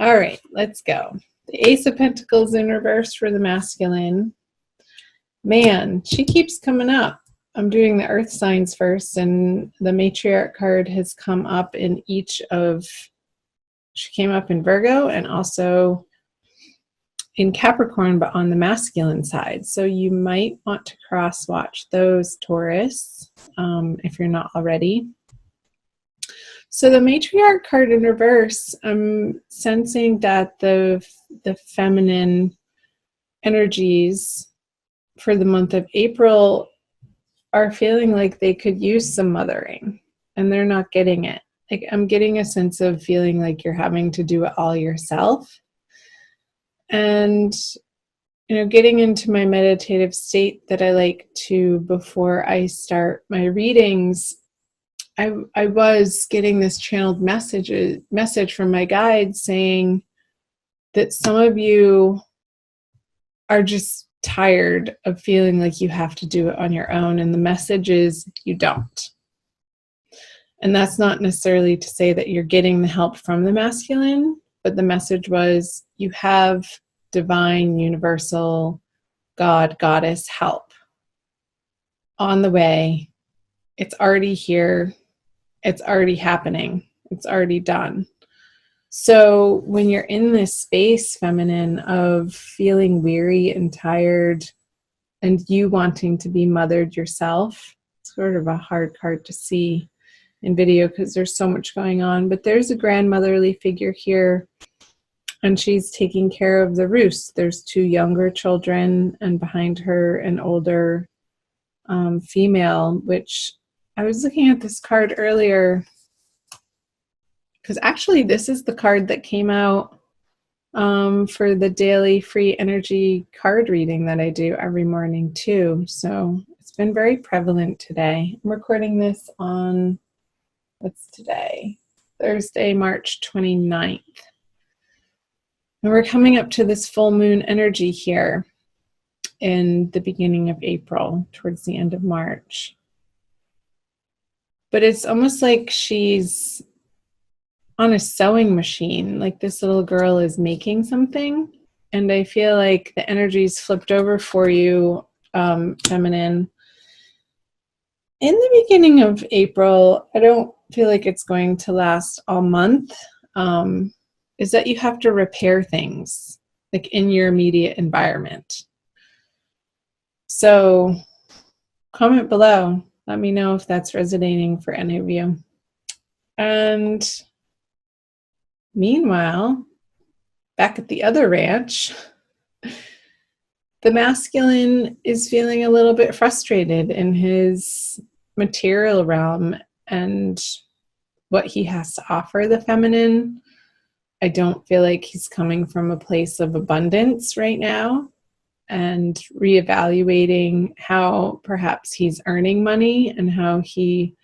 All right, let's go. The Ace of Pentacles in reverse for the masculine. Man, she keeps coming up. I'm doing the earth signs first, and the matriarch card has come up in each of, she came up in Virgo and also in Capricorn, but on the masculine side. So you might want to cross watch those, Taurus, if you're not already. So the matriarch card in reverse, I'm sensing that the feminine energies for the month of April are feeling like they could use some mothering, and they're not getting it. Like, I'm getting a sense of feeling like you're having to do it all yourself. And, you know, getting into my meditative state that I like to before I start my readings, I was getting this channeled message from my guide saying that some of you are just tired of feeling like you have to do it on your own, and the message is you don't. And that's not necessarily to say that you're getting the help from the masculine, but the message was you have divine, universal, God, goddess help on the way. It's already here. It's already happening. It's already done. So when you're in this space, feminine, of feeling weary and tired and you wanting to be mothered yourself, it's sort of a hard card to see in video because there's so much going on, but there's a grandmotherly figure here, and she's taking care of the roost. There's 2 younger children, and behind her an older female, which I was looking at this card earlier because actually this is the card that came out for the daily free energy card reading that I do every morning too. So it's been very prevalent today. I'm recording this on, what's today? Thursday, March 29th. And we're coming up to this full moon energy here in the beginning of April, towards the end of March. But it's almost like she's on a sewing machine, like this little girl is making something. And I feel like the energy's flipped over for you, feminine. In the beginning of April, I don't feel like it's going to last all month, is that you have to repair things like in your immediate environment. So comment below. Let me know if that's resonating for any of you. And meanwhile, back at the other ranch, the masculine is feeling a little bit frustrated in his material realm and what he has to offer the feminine. I don't feel like he's coming from a place of abundance right now, and reevaluating how perhaps he's earning money and how he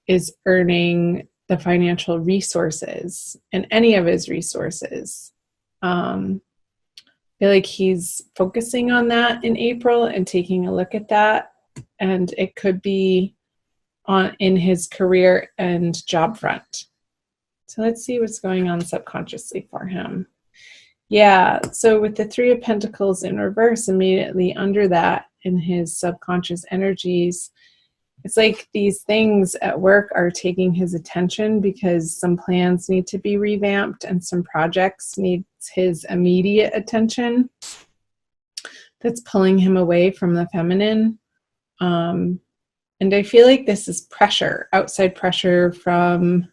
is earning the financial resources and any of his resources. I feel like he's focusing on that in April and taking a look at that, and it could be in his career and job front. So let's see what's going on subconsciously for him. Yeah, so with the 3 of Pentacles in reverse, immediately under that in his subconscious energies, it's like these things at work are taking his attention because some plans need to be revamped and some projects need his immediate attention. That's pulling him away from the feminine. And I feel like this is pressure, outside pressure from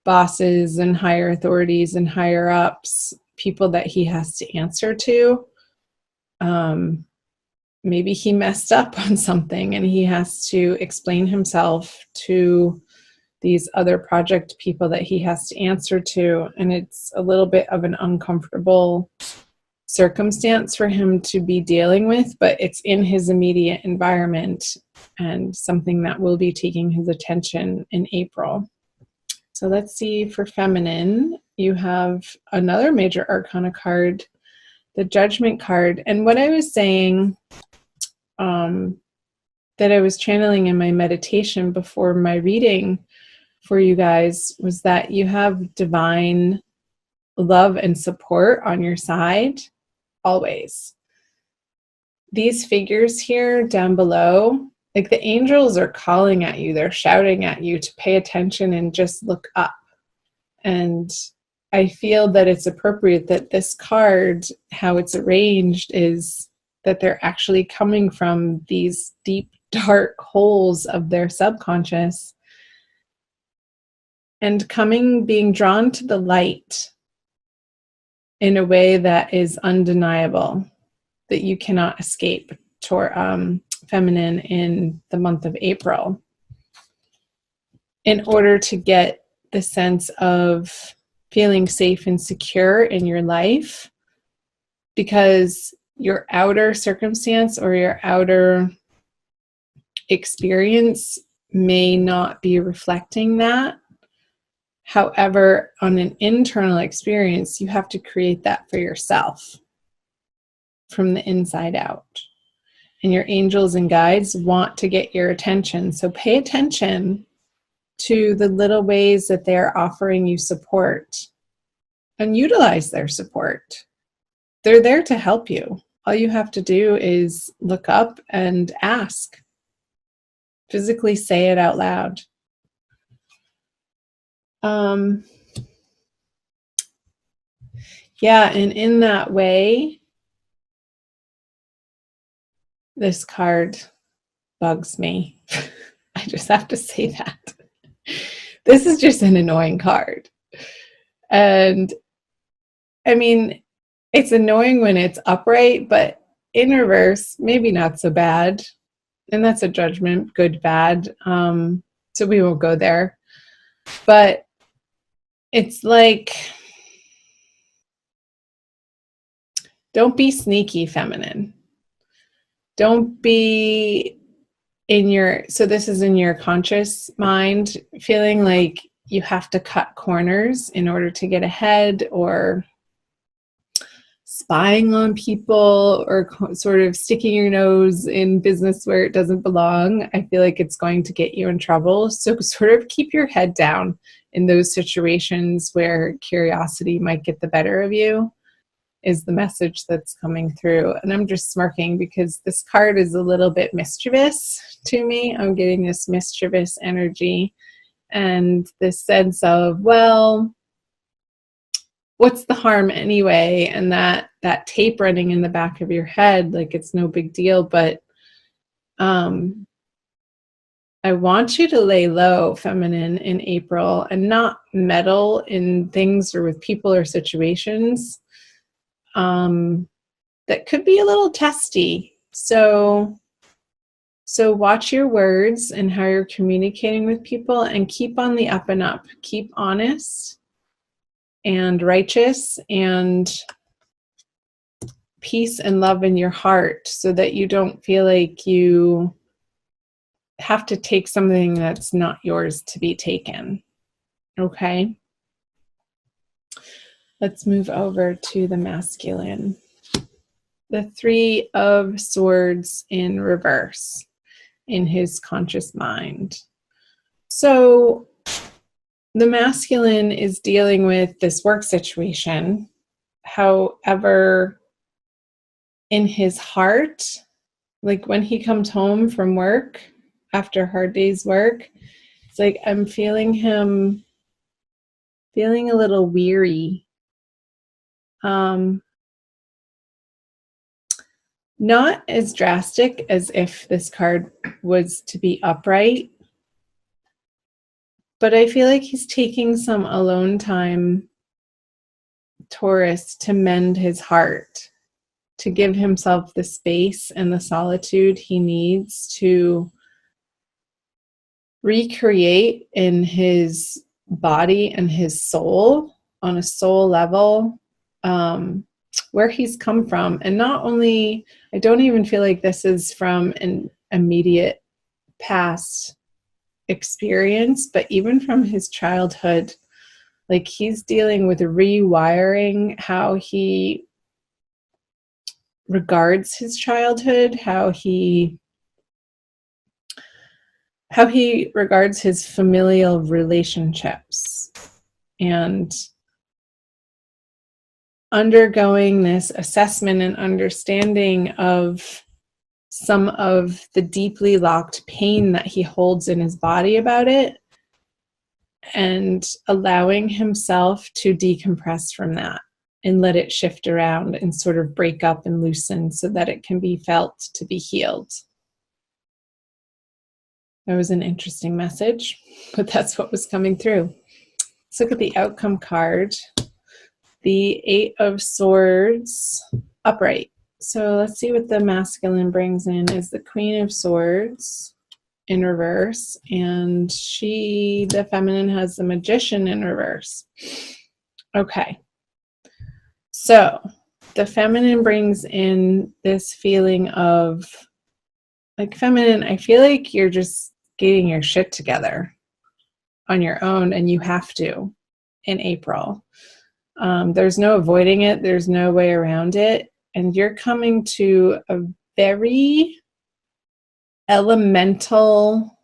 bosses and higher authorities and higher ups, people that he has to answer to. Maybe he messed up on something and he has to explain himself to these other project people that he has to answer to. And it's a little bit of an uncomfortable circumstance for him to be dealing with, but it's in his immediate environment and something that will be taking his attention in April. So let's see for feminine. You have another major arcana card, the Judgment card. And what I was saying that I was channeling in my meditation before my reading for you guys was that you have divine love and support on your side, always. These figures here down below, like the angels are calling at you, they're shouting at you to pay attention and just look up. And I feel that it's appropriate that this card, how it's arranged, is that they're actually coming from these deep, dark holes of their subconscious and being drawn to the light in a way that is undeniable, that you cannot escape feminine in the month of April, in order to get the sense of feeling safe and secure in your life, because your outer circumstance or your outer experience may not be reflecting that. However, on an internal experience, you have to create that for yourself from the inside out. And your angels and guides want to get your attention. So pay attention to the little ways that they're offering you support and utilize their support. They're there to help you. All you have to do is look up and ask. Physically say it out loud. Yeah, and in that way, this card bugs me. I just have to say that. This is just an annoying card. And I mean, it's annoying when it's upright, but in reverse, maybe not so bad. And that's a judgment, good, bad. So we won't go there. But it's like, don't be sneaky feminine. Don't be so this is in your conscious mind, feeling like you have to cut corners in order to get ahead, or spying on people, or sort of sticking your nose in business where it doesn't belong. I feel like it's going to get you in trouble. So sort of keep your head down in those situations where curiosity might get the better of you, is the message that's coming through. And I'm just smirking because this card is a little bit mischievous to me. I'm getting this mischievous energy and this sense of, well, what's the harm anyway? And that tape running in the back of your head, like it's no big deal. But I want you to lay low, feminine, in April, and not meddle in things or with people or situations that could be a little testy. So watch your words and how you're communicating with people, and keep on the up and up. Keep honest and righteous and peace and love in your heart, so that you don't feel like you have to take something that's not yours to be taken. Okay? Let's move over to the masculine. The Three of Swords in reverse in his conscious mind. So the masculine is dealing with this work situation. However, in his heart, like when he comes home from work after a hard day's work, it's like I'm feeling him feeling a little weary. Not as drastic as if this card was to be upright, but I feel like he's taking some alone time, Taurus, to mend his heart, to give himself the space and the solitude he needs to recreate in his body and his soul, on a soul level, where he's come from. And not only, I don't even feel like this is from an immediate past experience, but even from his childhood. Like he's dealing with rewiring how he regards his childhood, how he regards his familial relationships. And undergoing this assessment and understanding of some of the deeply locked pain that he holds in his body about it, and allowing himself to decompress from that and let it shift around and sort of break up and loosen so that it can be felt to be healed. That was an interesting message, but that's what was coming through. Let's look at the outcome card. The 8 of Swords, upright. So let's see what the masculine brings in is the Queen of Swords in reverse, and the feminine, has the Magician in reverse. Okay. So the feminine brings in this feeling of, like, feminine, I feel like you're just getting your shit together on your own, and you have to in April. There's no avoiding it. There's no way around it. And you're coming to a very elemental,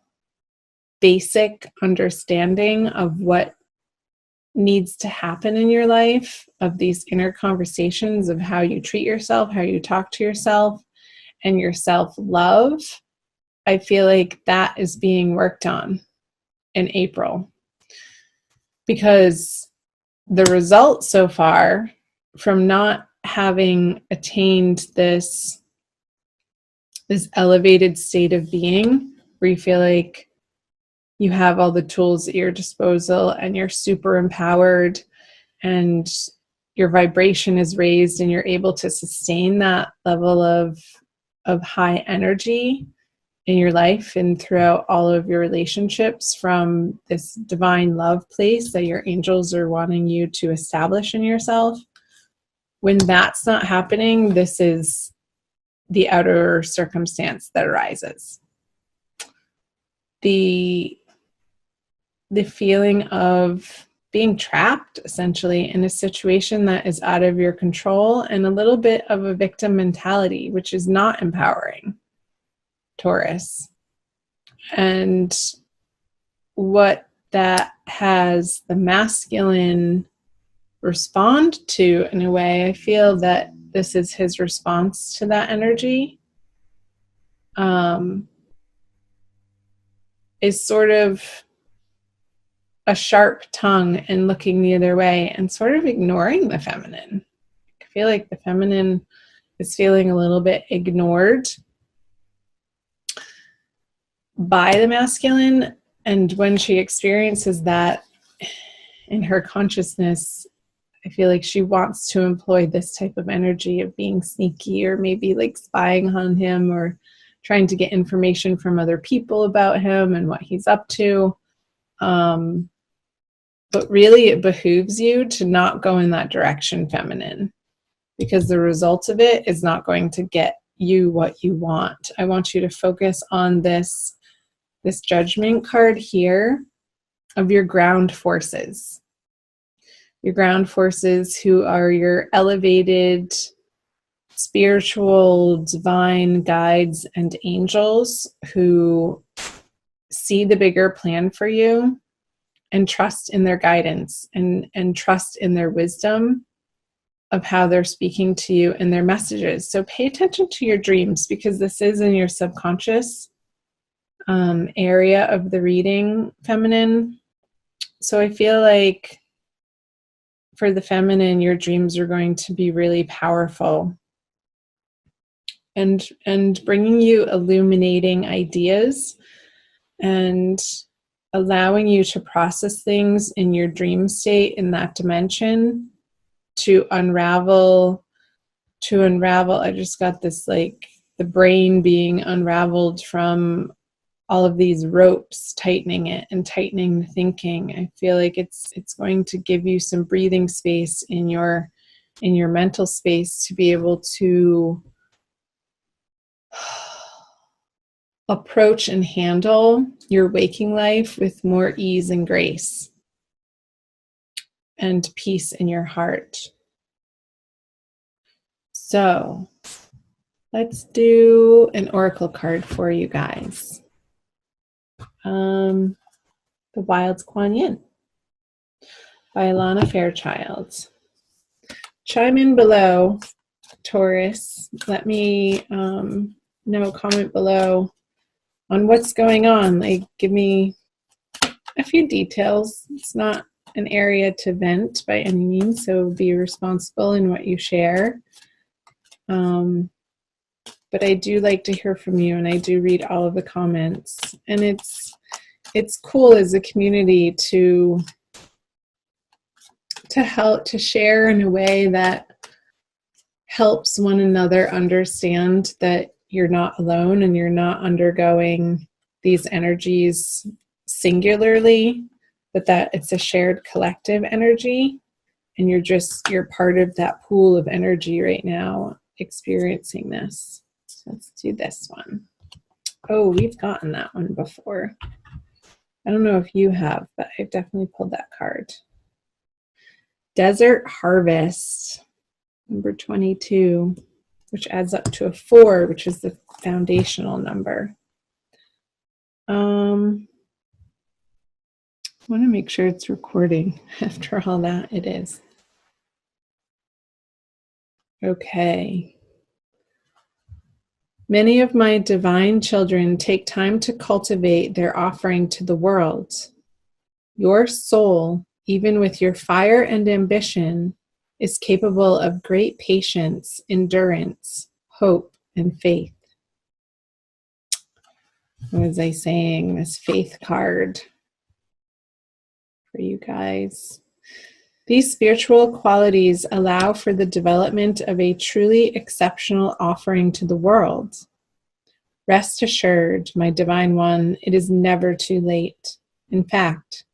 basic understanding of what needs to happen in your life, of these inner conversations of how you treat yourself, how you talk to yourself, and your self-love. I feel like that is being worked on in April, because the result so far from not having attained this elevated state of being where you feel like you have all the tools at your disposal and you're super empowered and your vibration is raised and you're able to sustain that level of high energy in your life and throughout all of your relationships, from this divine love place that your angels are wanting you to establish in yourself. When that's not happening, this is the outer circumstance that arises. The feeling of being trapped, essentially, in a situation that is out of your control, and a little bit of a victim mentality, which is not empowering, Taurus. And what that has the masculine respond to, in a way, I feel that this is his response to that energy, is sort of a sharp tongue and looking the other way and sort of ignoring the feminine. I feel like the feminine is feeling a little bit ignored by the masculine, and when she experiences that in her consciousness, I feel like she wants to employ this type of energy of being sneaky, or maybe like spying on him, or trying to get information from other people about him and what he's up to. But really, it behooves you to not go in that direction, feminine, because the result of it is not going to get you what you want. I want you to focus on this judgment card here of your ground forces. Your ground forces, who are your elevated spiritual divine guides and angels, who see the bigger plan for you and trust in their guidance and trust in their wisdom of how they're speaking to you and their messages. So pay attention to your dreams, because this is in your subconscious area of the reading, feminine. So I feel like for the feminine, your dreams are going to be really powerful and bringing you illuminating ideas and allowing you to process things in your dream state, in that dimension, to unravel. I just got this, like, the brain being unraveled from all of these ropes, tightening it and tightening the thinking. I feel like it's going to give you some breathing space in your mental space to be able to approach and handle your waking life with more ease and grace and peace in your heart. So let's do an oracle card for you guys. The Wild's Kuan Yin by Alana Fairchild. Chime in below, Taurus. Let me know, comment below on what's going on. Like, give me a few details. It's not an area to vent by any means, so be responsible in what you share. But I do like to hear from you, and I do read all of the comments. And it's cool as a community to help, to share in a way that helps one another understand that you're not alone and you're not undergoing these energies singularly, but that it's a shared collective energy, and you're part of that pool of energy right now experiencing this. So let's do this one. Oh, we've gotten that one before. I don't know if you have, but I've definitely pulled that card. Desert Harvest, number 22, which adds up to a 4, which is the foundational number. I want to make sure it's recording. After all that, it is. Okay. Many of my divine children take time to cultivate their offering to the world. Your soul, even with your fire and ambition, is capable of great patience, endurance, hope, and faith. What was I saying? This faith card for you guys. These spiritual qualities allow for the development of a truly exceptional offering to the world. Rest assured, my divine one, it is never too late. In fact,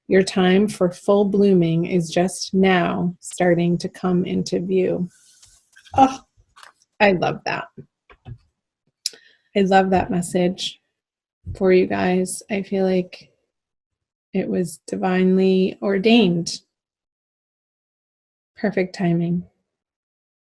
your time for full blooming is just now starting to come into view. Oh, I love that. I love that message for you guys. I feel like it was divinely ordained. Perfect timing.